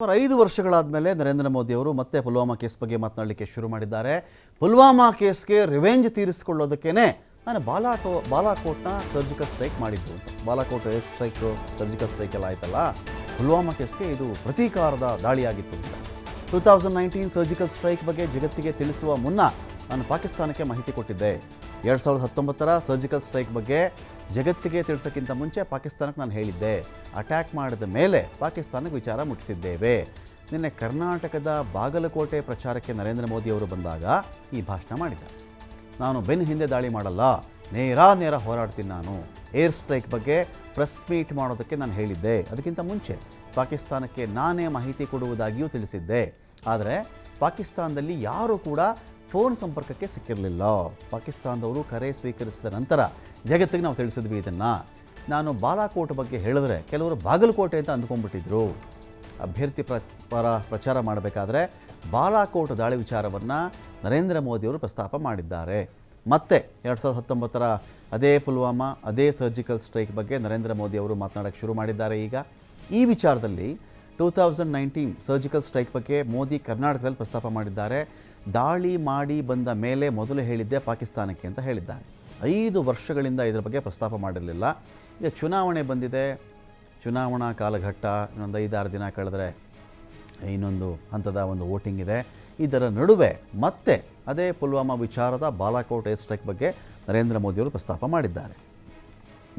5 ವರ್ಷಗಳಾದ ಮೇಲೆ ನರೇಂದ್ರ ಮೋದಿ ಅವರು ಮತ್ತೆ ಪುಲ್ವಾಮಾ ಕೇಸ್ ಬಗ್ಗೆ ಮಾತನಾಡಲಿಕ್ಕೆ ಶುರು ಮಾಡಿದ್ದಾರೆ. ಪುಲ್ವಾಮಾ ಕೇಸ್ಗೆ ರಿವೆಂಜ್ ತೀರಿಸಿಕೊಳ್ಳೋದಕ್ಕೇನೆ ನಾನು ಬಾಲಾಕೋಟ್ನ ಸರ್ಜಿಕಲ್ ಸ್ಟ್ರೈಕ್ ಮಾಡಿದ್ದು ಅಂತ. Balakot air strike surgical strike ಎಲ್ಲ ಆಯ್ತಲ್ಲ, ಪುಲ್ವಾಮಾ ಕೇಸ್ಗೆ ಇದು ಪ್ರತೀಕಾರದ ದಾಳಿಯಾಗಿತ್ತು ಅಂತ. 2019 ಸರ್ಜಿಕಲ್ ಸ್ಟ್ರೈಕ್ ಬಗ್ಗೆ ಜಗತ್ತಿಗೆ ತಿಳಿಸುವ ಮುನ್ನ ನಾನು ಪಾಕಿಸ್ತಾನಕ್ಕೆ ಮಾಹಿತಿ ಕೊಟ್ಟಿದ್ದೆ. 2019ರ ಸರ್ಜಿಕಲ್ ಸ್ಟ್ರೈಕ್ ಬಗ್ಗೆ ಜಗತ್ತಿಗೆ ತಿಳಿಸೋಕ್ಕಿಂತ ಮುಂಚೆ ಪಾಕಿಸ್ತಾನಕ್ಕೆ ನಾನು ಹೇಳಿದ್ದೆ. ಅಟ್ಯಾಕ್ ಮಾಡಿದ ಮೇಲೆ ಪಾಕಿಸ್ತಾನಕ್ಕೆ ವಿಚಾರ ಮುಟ್ಟಿಸಿದ್ದೇವೆ. ನಿನ್ನೆ ಕರ್ನಾಟಕದ ಬಾಗಲಕೋಟೆ ಪ್ರಚಾರಕ್ಕೆ ನರೇಂದ್ರ ಮೋದಿ ಅವರು ಬಂದಾಗ ಈ ಭಾಷಣ ಮಾಡಿದ್ದಾರೆ. ನಾನು ಬೆನ್ನು ಹಿಂದೆ ದಾಳಿ ಮಾಡಲ್ಲ, ನೇರ ಹೋರಾಡ್ತೀನಿ. ನಾನು ಏರ್ ಸ್ಟ್ರೈಕ್ ಬಗ್ಗೆ ಪ್ರೆಸ್ ಮೀಟ್ ಮಾಡೋದಕ್ಕೆ ನಾನು ಹೇಳಿದ್ದೆ. ಅದಕ್ಕಿಂತ ಮುಂಚೆ ಪಾಕಿಸ್ತಾನಕ್ಕೆ ನಾನೇ ಮಾಹಿತಿ ಕೊಡುವುದಾಗಿಯೂ ತಿಳಿಸಿದ್ದೆ. ಆದರೆ ಪಾಕಿಸ್ತಾನದಲ್ಲಿ ಯಾರೂ ಕೂಡ ಫೋನ್ ಸಂಪರ್ಕಕ್ಕೆ ಸಿಕ್ಕಿರಲಿಲ್ಲ. ಪಾಕಿಸ್ತಾನದವರು ಕರೆ ಸ್ವೀಕರಿಸಿದ ನಂತರ ಜಗತ್ತಿಗೆ ನಾವು ತಿಳಿಸಿದ್ವಿ ಇದನ್ನು. ನಾನು ಬಾಲಾಕೋಟ್ ಬಗ್ಗೆ ಹೇಳಿದ್ರೆ ಕೆಲವರು ಬಾಗಲಕೋಟೆ ಅಂತ ಅಂದ್ಕೊಂಡ್ಬಿಟ್ಟಿದ್ರು. ಅಭ್ಯರ್ಥಿ ಪರ ಪ್ರಚಾರ ಮಾಡಬೇಕಾದ್ರೆ ಬಾಲಾಕೋಟ್ ದಾಳಿ ವಿಚಾರವನ್ನು ನರೇಂದ್ರ ಮೋದಿಯವರು ಪ್ರಸ್ತಾಪ ಮಾಡಿದ್ದಾರೆ. ಮತ್ತೆ 2019ರ ಅದೇ ಪುಲ್ವಾಮಾ, ಅದೇ ಸರ್ಜಿಕಲ್ ಸ್ಟ್ರೈಕ್ ಬಗ್ಗೆ ನರೇಂದ್ರ ಮೋದಿ ಅವರು ಮಾತನಾಡೋಕ್ಕೆ ಶುರು ಮಾಡಿದ್ದಾರೆ. ಈಗ ಈ ವಿಚಾರದಲ್ಲಿ 2019 ಸರ್ಜಿಕಲ್ ಸ್ಟ್ರೈಕ್ ಬಗ್ಗೆ ಮೋದಿ ಕರ್ನಾಟಕದಲ್ಲಿ ಪ್ರಸ್ತಾಪ ಮಾಡಿದ್ದಾರೆ. ದಾಳಿ ಮಾಡಿ ಬಂದ ಮೇಲೆ ಮೊದಲು ಹೇಳಿದ್ದೆ ಪಾಕಿಸ್ತಾನಕ್ಕೆ ಅಂತ ಹೇಳಿದ್ದಾರೆ. 5 ವರ್ಷಗಳಿಂದ ಇದರ ಬಗ್ಗೆ ಪ್ರಸ್ತಾಪ ಮಾಡಿರಲಿಲ್ಲ. ಈಗ ಚುನಾವಣೆ ಬಂದಿದೆ, ಚುನಾವಣಾ ಕಾಲಘಟ್ಟ, ಇನ್ನೊಂದು 5-6 ದಿನ ಕಳೆದರೆ ಇನ್ನೊಂದು ಹಂತದ ಒಂದು ವೋಟಿಂಗ್ ಇದೆ. ಇದರ ನಡುವೆ ಮತ್ತೆ ಅದೇ ಪುಲ್ವಾಮಾ ವಿಚಾರದ ಬಾಲಾಕೋಟ್ ಏರ್ ಸ್ಟ್ರೈಕ್ ಬಗ್ಗೆ ನರೇಂದ್ರ ಮೋದಿಯವರು ಪ್ರಸ್ತಾಪ ಮಾಡಿದ್ದಾರೆ.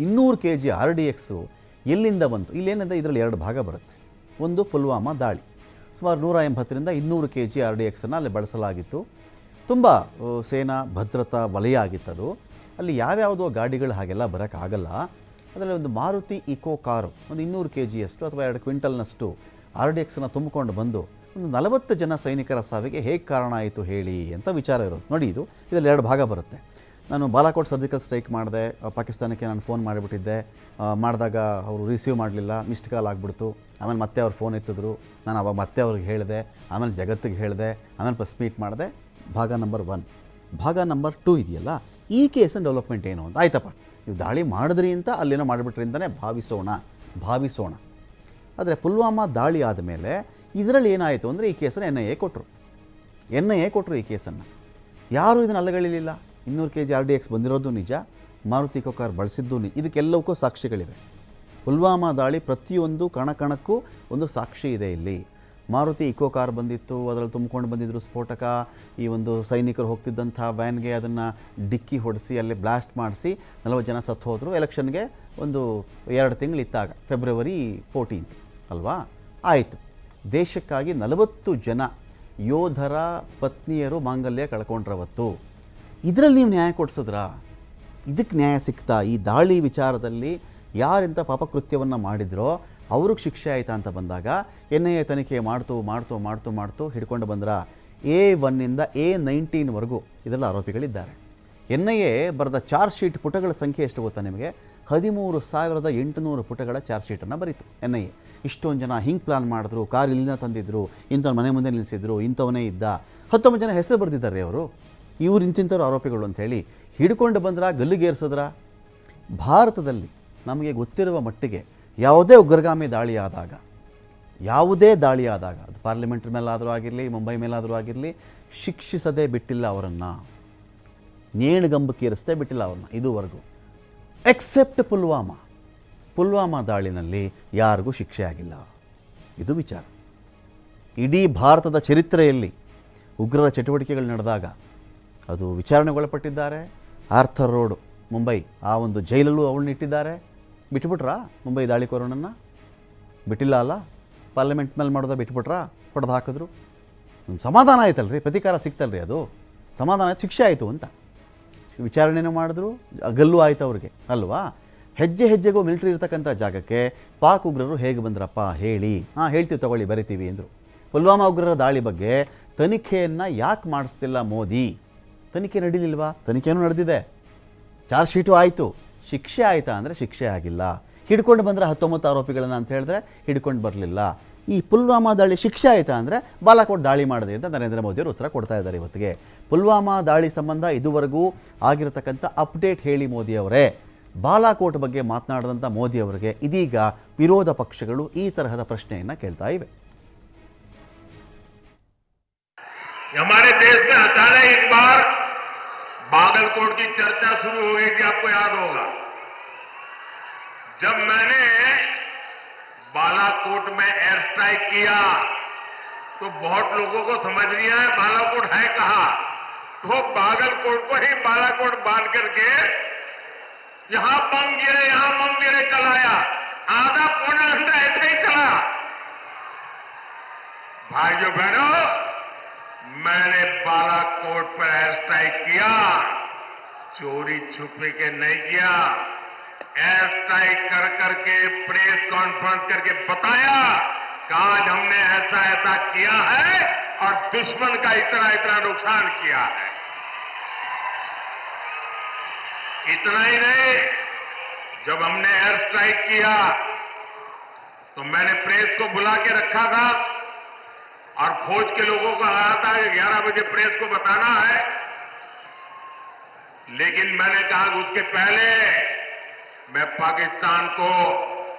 200 kg RDX ಎಲ್ಲಿಂದ ಬಂತು? ಇಲ್ಲೇನಿದೆ, ಇದರಲ್ಲಿ 2 ಭಾಗ ಬರುತ್ತೆ. ಒಂದು ಪುಲ್ವಾಮಾ ದಾಳಿ, ಸುಮಾರು 180ರಿಂದ 200 kg RDX ಅಲ್ಲಿ ಬಳಸಲಾಗಿತ್ತು. ತುಂಬ ಸೇನಾ ಭದ್ರತಾ ವಲಯ ಆಗಿತ್ತದು. ಅಲ್ಲಿ ಯಾವ್ಯಾವುದೋ ಗಾಡಿಗಳು ಹಾಗೆಲ್ಲ ಬರೋಕ್ಕಾಗಲ್ಲ. ಅದರಲ್ಲಿ ಒಂದು ಮಾರುತಿ ಇಕೋ ಕಾರು ಒಂದು 200 kgಯಷ್ಟು ಅಥವಾ 2 ಕ್ವಿಂಟಲ್ನಷ್ಟು RDX ತುಂಬಿಕೊಂಡು ಬಂದು ಒಂದು 40 ಜನ ಸೈನಿಕರ ಸಾವಿಗೆ ಹೇಗೆ ಕಾರಣ ಆಯಿತು ಹೇಳಿ ಅಂತ ವಿಚಾರ ಇರೋದು. ನೋಡಿ, ಇದರಲ್ಲಿ 2 ಭಾಗ ಬರುತ್ತೆ. ನಾನು ಬಾಲಾಕೋಟ್ ಸರ್ಜಿಕಲ್ ಸ್ಟ್ರೈಕ್ ಮಾಡಿದೆ, ಪಾಕಿಸ್ತಾನಕ್ಕೆ ನಾನು ಫೋನ್ ಮಾಡಿಬಿಟ್ಟಿದ್ದೆ. ಮಾಡಿದಾಗ ಅವರು ರಿಸೀವ್ ಮಾಡಲಿಲ್ಲ, ಮಿಸ್ಡ್ ಕಾಲ್ ಆಗಿಬಿಡ್ತು. ಆಮೇಲೆ ಮತ್ತೆ ಅವ್ರು ಫೋನ್ ಎತ್ತಿದ್ರು, ನಾನು ಅವಾಗ ಮತ್ತೆ ಅವ್ರಿಗೆ ಹೇಳಿದೆ, ಆಮೇಲೆ ಜಗತ್ತಿಗೆ ಹೇಳಿದೆ, ಆಮೇಲೆ ಪ್ರೆಸ್ ಮೀಟ್ ಮಾಡಿದೆ. ಭಾಗ ನಂಬರ್ 1. ಭಾಗ ನಂಬರ್ 2 ಇದೆಯಲ್ಲ, ಈ ಕೇಸಿನ ಡೆವಲಪ್ಮೆಂಟ್ ಏನು ಅಂತ. ಆಯ್ತಪ್ಪ, ನೀವು ದಾಳಿ ಮಾಡಿದ್ರಿ ಅಂತ ಅಲ್ಲೇನೋ ಮಾಡಿಬಿಟ್ರಿ ಅಂತಲೇ ಭಾವಿಸೋಣ. ಆದರೆ ಪುಲ್ವಾಮಾ ದಾಳಿ ಆದಮೇಲೆ ಇದರಲ್ಲಿ ಏನಾಯಿತು ಅಂದರೆ ಈ ಕೇಸನ್ನು NIA ಕೊಟ್ಟರು. ಈ ಕೇಸನ್ನು ಯಾರೂ ಇದನ್ನು ಅಲ್ಲಗಳಿಲಿಲ್ಲ. 200 kg RDX ಬಂದಿರೋದು ನಿಜ, ಮಾರುತಿ ಇಕೋ ಕಾರ್ ಬಳಸಿದ್ದು ಇದಕ್ಕೆಲ್ಲವಕ್ಕೂ ಸಾಕ್ಷಿಗಳಿವೆ. ಪುಲ್ವಾಮಾ ದಾಳಿ ಪ್ರತಿಯೊಂದು ಕಣಕ್ಕೂ ಒಂದು ಸಾಕ್ಷಿ ಇದೆ. ಇಲ್ಲಿ ಮಾರುತಿ ಇಕೋ ಕಾರ್ ಬಂದಿತ್ತು, ಅದರಲ್ಲಿ ತುಂಬಿಕೊಂಡು ಬಂದಿದ್ದರು ಸ್ಫೋಟಕ. ಈ ಒಂದು ಸೈನಿಕರು ಹೋಗ್ತಿದ್ದಂಥ ವ್ಯಾನ್ಗೆ ಅದನ್ನು ಡಿಕ್ಕಿ ಹೊಡೆಸಿ ಅಲ್ಲಿ ಬ್ಲಾಸ್ಟ್ ಮಾಡಿಸಿ 40 ಜನ ಸತ್ತು ಹೋದರು. ಎಲೆಕ್ಷನ್ಗೆ ಒಂದು 2 ತಿಂಗಳಿದ್ದಾಗ ಫೆಬ್ರವರಿ 14 ಅಲ್ವಾ ಆಯಿತು. ದೇಶಕ್ಕಾಗಿ 40 ಜನ ಯೋಧರ ಪತ್ನಿಯರು ಮಾಂಗಲ್ಯ ಕಳ್ಕೊಂಡ್ರವತ್ತು. ಇದರಲ್ಲಿ ನೀವು ನ್ಯಾಯ ಕೊಡಿಸಿದ್ರಾ? ಇದಕ್ಕೆ ನ್ಯಾಯ ಸಿಗ್ತಾ? ಈ ದಾಳಿ ವಿಚಾರದಲ್ಲಿ ಯಾರಿಂಥ ಪಾಪಕೃತ್ಯವನ್ನು ಮಾಡಿದ್ರೋ ಅವ್ರಿಗೆ ಶಿಕ್ಷೆ ಆಯಿತಾ ಅಂತ ಬಂದಾಗ NIA ತನಿಖೆ ಮಾಡ್ತು ಹಿಡ್ಕೊಂಡು ಬಂದ್ರ. A1 A19ವರೆಗೂ ಇದೆಲ್ಲ ಆರೋಪಿಗಳಿದ್ದಾರೆ. NIA ಬರೆದ ಚಾರ್ಜ್ ಶೀಟ್ ಪುಟಗಳ ಸಂಖ್ಯೆ ಎಷ್ಟು ಗೊತ್ತಾ ನಿಮಗೆ? 13,800 ಪುಟಗಳ ಚಾರ್ಜ್ ಶೀಟನ್ನು ಬರೀತು NIA. ಇಷ್ಟೊಂದು ಜನ ಹಿಂಗೆ ಪ್ಲಾನ್ ಮಾಡಿದ್ರು, ಕಾರ್ ಇಲ್ಲಿಂದ ತಂದಿದ್ರು, ಇಂಥವ್ರ ಮನೆ ಮುಂದೆ ನಿಲ್ಲಿಸಿದ್ರು, ಇಂಥವನೇ ಇದ್ದ. 19 ಜನ ಹೆಸರು ಬರೆದಿದ್ದಾರೆ ಅವರು. ಇವ್ರು ಇಂಥವ್ರು ಆರೋಪಿಗಳು ಅಂಥೇಳಿ ಹಿಡ್ಕೊಂಡು ಬಂದ್ರ, ಗಲ್ಲಿಗೇರಿಸಿದ್ರ. ಭಾರತದಲ್ಲಿ ನಮಗೆ ಗೊತ್ತಿರುವ ಮಟ್ಟಿಗೆ ಯಾವುದೇ ಉಗ್ರಗಾಮಿ ದಾಳಿ ಆದಾಗ ಅದು ಪಾರ್ಲಿಮೆಂಟ್ ಮೇಲಾದರೂ ಆಗಿರಲಿ, ಮುಂಬೈ ಮೇಲಾದರೂ ಆಗಿರಲಿ, ಶಿಕ್ಷಿಸದೇ ಬಿಟ್ಟಿಲ್ಲ ಅವರನ್ನು, ನೇಣುಗಂಬಕ್ಕೇರಿಸದೇ ಬಿಟ್ಟಿಲ್ಲ ಅವ್ರನ್ನ ಇದುವರೆಗೂ. ಎಕ್ಸೆಪ್ಟ್ ಪುಲ್ವಾಮಾ ದಾಳಿನಲ್ಲಿ ಯಾರಿಗೂ ಶಿಕ್ಷೆ ಆಗಿಲ್ಲ. ಇದು ವಿಚಾರ. ಇಡೀ ಭಾರತದ ಚರಿತ್ರೆಯಲ್ಲಿ ಉಗ್ರರ ಚಟುವಟಿಕೆಗಳು ನಡೆದಾಗ ಅದು ವಿಚಾರಣೆಗೊಳಪಟ್ಟಿದ್ದಾರೆ. ಆರ್ಥರ್ ರೋಡ್ ಮುಂಬೈ ಆ ಒಂದು ಜೈಲಲ್ಲೂ ಅವಳನ್ನ ಇಟ್ಟಿದ್ದಾರೆ. ಬಿಟ್ಬಿಟ್ರಾ ಮುಂಬೈ ದಾಳಿಕೋರನನ್ನು? ಬಿಟ್ಟಿಲ್ಲ ಅಲ್ಲ. ಪಾರ್ಲಿಮೆಂಟ್ ಮೇಲೆ ಮಾಡಿದ್ರೆ ಬಿಟ್ಬಿಟ್ರಾ? ಹೊಡೆದು ಹಾಕಿದ್ರು. ಸಮಾಧಾನ ಆಯ್ತಲ್ರಿ, ಪ್ರತೀಕಾರ ಸಿಕ್ತಲ್ರಿ, ಅದು ಸಮಾಧಾನ ಆಯ್ತು, ಶಿಕ್ಷೆ ಆಯಿತು ಅಂತ. ವಿಚಾರಣೆನೂ ಮಾಡಿದ್ರು, ಗಲ್ಲು ಆಯ್ತು ಅವ್ರಿಗೆ ಅಲ್ವಾ. ಹೆಜ್ಜೆಗೂ ಮಿಲಿಟ್ರಿ ಇರ್ತಕ್ಕಂಥ ಜಾಗಕ್ಕೆ ಪಾಕ್ ಉಗ್ರರು ಹೇಗೆ ಬಂದ್ರಪ್ಪ ಹೇಳಿ? ಹೇಳ್ತೀವಿ ತಗೊಳ್ಳಿ, ಬರಿತೀವಿ ಅಂದರು. ಪುಲ್ವಾಮಾ ಉಗ್ರರ ದಾಳಿ ಬಗ್ಗೆ ತನಿಖೆಯನ್ನು ಯಾಕೆ ಮಾಡಿಸ್ತಿಲ್ಲ ಮೋದಿ? ತನಿಖೆ ನಡೀಲಿಲ್ವಾ? ತನಿಖೆನೂ ನಡೆದಿದೆ, ಚಾರ್ಜ್ ಶೀಟು ಆಯಿತು. ಶಿಕ್ಷೆ ಆಯಿತಾ ಅಂದರೆ ಶಿಕ್ಷೆ ಆಗಿಲ್ಲ. ಹಿಡ್ಕೊಂಡು ಬಂದರೆ 19 ಆರೋಪಿಗಳನ್ನು ಅಂತ ಹೇಳಿದ್ರೆ ಹಿಡ್ಕೊಂಡು ಬರಲಿಲ್ಲ. ಈ ಪುಲ್ವಾಮಾ ದಾಳಿ ಶಿಕ್ಷೆ ಆಯಿತಾ ಅಂದರೆ ಬಾಲಾಕೋಟ್ ದಾಳಿ ಮಾಡಿದೆ ಅಂತ ನರೇಂದ್ರ ಮೋದಿಯವರು ಉತ್ತರ ಕೊಡ್ತಾ ಇದ್ದಾರೆ ಇವತ್ತಿಗೆ. ಪುಲ್ವಾಮಾ ದಾಳಿ ಸಂಬಂಧ ಇದುವರೆಗೂ ಆಗಿರತಕ್ಕಂಥ ಅಪ್ಡೇಟ್ ಹೇಳಿ ಮೋದಿಯವರೇ. ಬಾಲಾಕೋಟ್ ಬಗ್ಗೆ ಮಾತನಾಡಿದಂಥ ಮೋದಿಯವರಿಗೆ ಇದೀಗ ವಿರೋಧ ಪಕ್ಷಗಳು ಈ ತರಹದ ಪ್ರಶ್ನೆಯನ್ನು ಕೇಳ್ತಾ ಇವೆ. हमारे देश में अचानक एक बार बागलकोट की चर्चा शुरू हो गई थी, आपको याद होगा। जब मैंने बालाकोट में एयर स्ट्राइक किया तो बहुत लोगों को समझ नहीं आया बालाकोट है कहां, तो बागलकोट को ही बालाकोट बांध करके यहां बम गिरे चलाया, आधा पौना घंटा ऐसे ही चला। भाइयों बहनों, मैंने बालाकोट पर एयर स्ट्राइक किया, चोरी छुपे के नहीं किया, एयर स्ट्राइक कर करके प्रेस कॉन्फ्रेंस करके बताया कि आज हमने ऐसा ऐसा किया है और दुश्मन का इतना इतना नुकसान किया है। इतना ही नहीं, जब हमने एयर स्ट्राइक किया तो मैंने प्रेस को बुला के रखा था और फौज के लोगों को कहा था कि 11 बजे प्रेस को बताना है, लेकिन मैंने कहा कि उसके पहले मैं पाकिस्तान को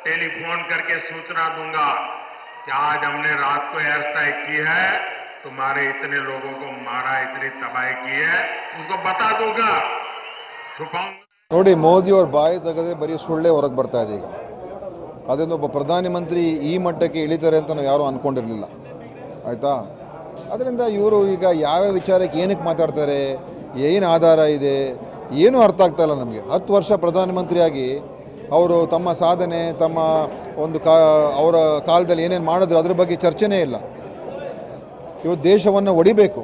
टेलीफोन करके सूचना दूंगा कि आज हमने रात को एयर स्ट्राइक की है, तुम्हारे इतने लोगों को मारा, इतनी तबाही की है, उसको बता दूंगा, छुपाऊंगा। ನೋಡಿ, ಮೋದಿಯವ್ರ ಬಾಯಿ ತೆಗೆದ್ರೆ ಬರೀ ಸುಳ್ಳೆ ಹೊರಗೆ ಬರ್ತಾ ಇದೆ. ಈಗ ಅದನ್ನು ಒಬ್ಬ ಪ್ರಧಾನಮಂತ್ರಿ ಈ ಮಟ್ಟಕ್ಕೆ ಇಳಿತಾರೆ ಅಂತ ನಾವು ಯಾರೂ ಅಂದ್ಕೊಂಡಿರಲಿಲ್ಲ, ಆಯಿತಾ. ಅದರಿಂದ ಇವರು ಈಗ ಯಾವ್ಯಾವ ವಿಚಾರಕ್ಕೆ ಏನಕ್ಕೆ ಮಾತಾಡ್ತಾರೆ, ಏನು ಆಧಾರ ಇದೆ, ಏನೂ ಅರ್ಥ ಆಗ್ತಾಯಿಲ್ಲ ನಮಗೆ. 10 ವರ್ಷ ಪ್ರಧಾನಮಂತ್ರಿಯಾಗಿ ಅವರು ತಮ್ಮ ಸಾಧನೆ, ತಮ್ಮ ಒಂದು ಅವರ ಕಾಲದಲ್ಲಿ ಏನೇನು ಮಾಡಿದ್ರು ಅದ್ರ ಬಗ್ಗೆ ಚರ್ಚೆನೇ ಇಲ್ಲ. ಇವತ್ತು ದೇಶವನ್ನು ಒಡಿಬೇಕು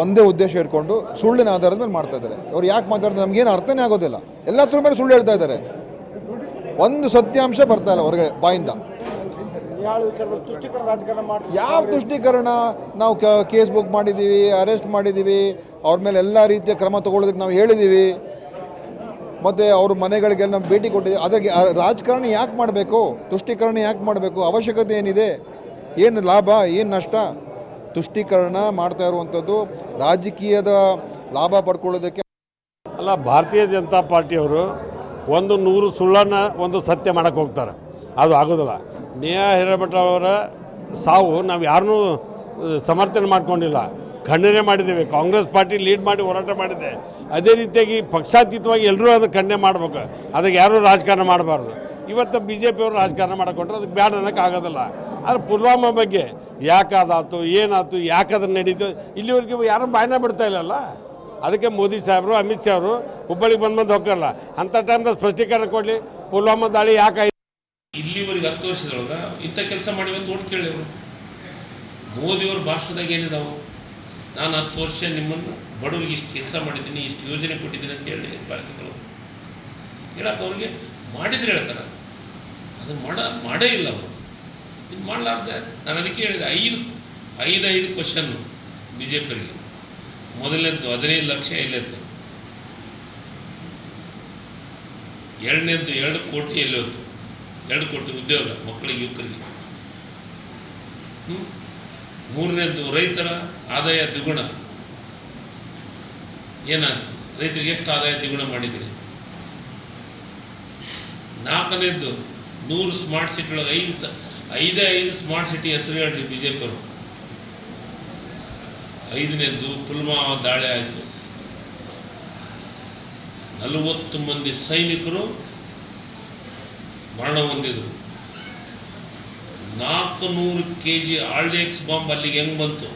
ಒಂದೇ ಉದ್ದೇಶ ಇಟ್ಕೊಂಡು ಸುಳ್ಳಿನ ಆಧಾರದ ಮೇಲೆ ಮಾಡ್ತಾ ಇದ್ದಾರೆ. ಅವ್ರು ಯಾಕೆ ಮಾತಾಡ್ತಾರೆ ನಮಗೇನು ಅರ್ಥನೇ ಆಗೋದಿಲ್ಲ. ಎಲ್ಲತ್ರ ಮೇಲೆ ಸುಳ್ಳು ಹೇಳ್ತಾ ಇದ್ದಾರೆ, ಒಂದು ಸತ್ಯಾಂಶ ಬರ್ತಾ ಇಲ್ಲ ಹೊರಗಡೆ ಬಾಯಿಂದ. ಯಾವ ತುಷ್ಟೀಕರಣ? ನಾವು ಕೇಸ್ ಬುಕ್ ಮಾಡಿದ್ದೀವಿ, ಅರೆಸ್ಟ್ ಮಾಡಿದ್ದೀವಿ, ಅವ್ರ ಮೇಲೆ ಎಲ್ಲ ರೀತಿಯ ಕ್ರಮ ತಗೊಳ್ಳೋದಕ್ಕೆ ನಾವು ಹೇಳಿದ್ದೀವಿ, ಮತ್ತು ಅವ್ರ ಮನೆಗಳಿಗೆಲ್ಲ ನಾವು ಭೇಟಿ ಕೊಟ್ಟಿದ್ದೀವಿ. ಅದಕ್ಕೆ ರಾಜಕಾರಣ ಯಾಕೆ ಮಾಡಬೇಕು? ತುಷ್ಟೀಕರಣ ಯಾಕೆ ಮಾಡಬೇಕು? ಅವಶ್ಯಕತೆ ಏನಿದೆ? ಏನು ಲಾಭ, ಏನು ನಷ್ಟ? ತುಷ್ಟೀಕರಣ ಮಾಡ್ತಾ ಇರುವಂಥದ್ದು ರಾಜಕೀಯದ ಲಾಭ ಪಡ್ಕೊಳ್ಳೋದಕ್ಕೆ ಅಲ್ಲ. ಭಾರತೀಯ ಜನತಾ ಪಾರ್ಟಿಯವರು 100 ಸುಳ್ಳನ್ನು ಒಂದು ಸತ್ಯ ಮಾಡೋಕ್ಕೆ ಹೋಗ್ತಾರೆ, ಅದು ಆಗೋದಿಲ್ಲ. ನೇಹಾ ಹಿರೇಮಠ ಅವರ ಸಾವು ನಾವು ಯಾರನ್ನೂ ಸಮರ್ಥನೆ ಮಾಡ್ಕೊಂಡಿಲ್ಲ, ಖಂಡನೆ ಮಾಡಿದ್ದೇವೆ. ಕಾಂಗ್ರೆಸ್ ಪಾರ್ಟಿ ಲೀಡ್ ಮಾಡಿ ಹೋರಾಟ ಮಾಡಿದೆ. ಅದೇ ರೀತಿಯಾಗಿ ಪಕ್ಷಾತೀತವಾಗಿ ಎಲ್ಲರೂ ಅದನ್ನು ಖಂಡನೆ ಮಾಡಬೇಕು, ಅದಕ್ಕೆ ಯಾರೂ ರಾಜಕಾರಣ ಮಾಡಬಾರ್ದು. ಇವತ್ತು BJP ಅವರು ರಾಜಕಾರಣ ಮಾಡಿಕೊಂಡ್ರೆ ಅದಕ್ಕೆ ಬ್ಯಾಡ್ ಅನ್ನೋಕ್ಕೆ ಆಗೋದಿಲ್ಲ. ಆದರೆ ಪುಲ್ವಾಮಾ ಬಗ್ಗೆ ಯಾಕಾದಾತು, ಏನಾಯ್ತು, ಯಾಕೆ ಅದನ್ನು ನಡೀತು, ಇಲ್ಲಿವರೆಗೂ ಯಾರೂ ಬಾಯನ್ನ ಬಿಡ್ತಾ ಇಲ್ಲಲ್ಲ. ಅದಕ್ಕೆ ಮೋದಿ ಸಾಹೇಬರು, ಅಮಿತ್ ಶಾ ಅವರು ಹುಬ್ಬಳ್ಳಿಗೆ ಬಂದು ಹೋಗಲ್ಲ. ಅಂಥ ಟೈಮ್ದಾಗ ಸ್ಪಷ್ಟೀಕರಣ ಕೊಡಲಿ, ಪುಲ್ವಾಮಾ ದಾಳಿ ಯಾಕೆ ಇಲ್ಲಿವರೆಗೆ 10 ವರ್ಷದೊಳಗೆ ಇಂಥ ಕೆಲಸ ಮಾಡಿವಂತ ಓಟ್ ಕೇಳಿ ಅವರು. ಮೋದಿಯವ್ರ ಭಾಷಣದಾಗ ಏನಿದಾವು, ನಾನು 10 ವರ್ಷ ನಿಮ್ಮನ್ನು ಬಡವರಿಗೆ ಇಷ್ಟು ಕೆಲಸ ಮಾಡಿದ್ದೀನಿ, ಇಷ್ಟು ಯೋಜನೆ ಕೊಟ್ಟಿದ್ದೀನಿ ಅಂತ ಹೇಳಿ ಭಾಷಣಗಳು ಹೇಳಕ್ಕೆ ಅವ್ರಿಗೆ ಮಾಡಿದ್ರೆ ಹೇಳ್ತಾರೆ. ಅದು ಮಾಡೇ ಇಲ್ಲ ಅವರು. ಇದು ಮಾಡಲಾರ್ದೆ ನಾನು ಅದಕ್ಕೆ ಹೇಳಿದೆ, 5 ಕ್ವಶನ್ನು BJPಯವರಿಗೆ. ಮೊದಲನೇದ್ದು 15 ಲಕ್ಷ ಎಲ್ಲೆತ್ತು, ಎರಡನೇದ್ದು 2 ಕೋಟಿ ಎಲ್ಲೋತ್ತು, 2 ಕೋಟಿ ಉದ್ಯೋಗ ಮಕ್ಕಳಿಗೆ, ಯುವಕರಿಗೆ. ಮೂರನೇದ್ದು ರೈತರ ಆದಾಯ ದ್ವಿಗುಣ. ಏನಾಯ್ತು? ರೈತರಿಗೆ ಎಷ್ಟು ಆದಾಯ ದ್ವಿಗುಣ ಮಾಡಿದ್ದೀರಿ? 4ನೇದ್ದು 100 ಸ್ಮಾರ್ಟ್ ಸಿಟಿ ಒಳಗೆ 5 ಸ್ಮಾರ್ಟ್ ಸಿಟಿ ಹೆಸರು ಹೇಳ್ರಿ BJPಯವರು. 5ನೇದ್ದು ಪುಲ್ವಾಮಾ ದಾಳಿ ಆಯಿತು, 40 ಮಂದಿ ಸೈನಿಕರು ಮರಣ ಹೊಂದಿದ್ರು. 400 kg ಆಲ್ಡೆಕ್ಸ್ ಬಾಂಬ್ ಅಲ್ಲಿಗೆ ಹೆಂಗೆ ಬಂತು?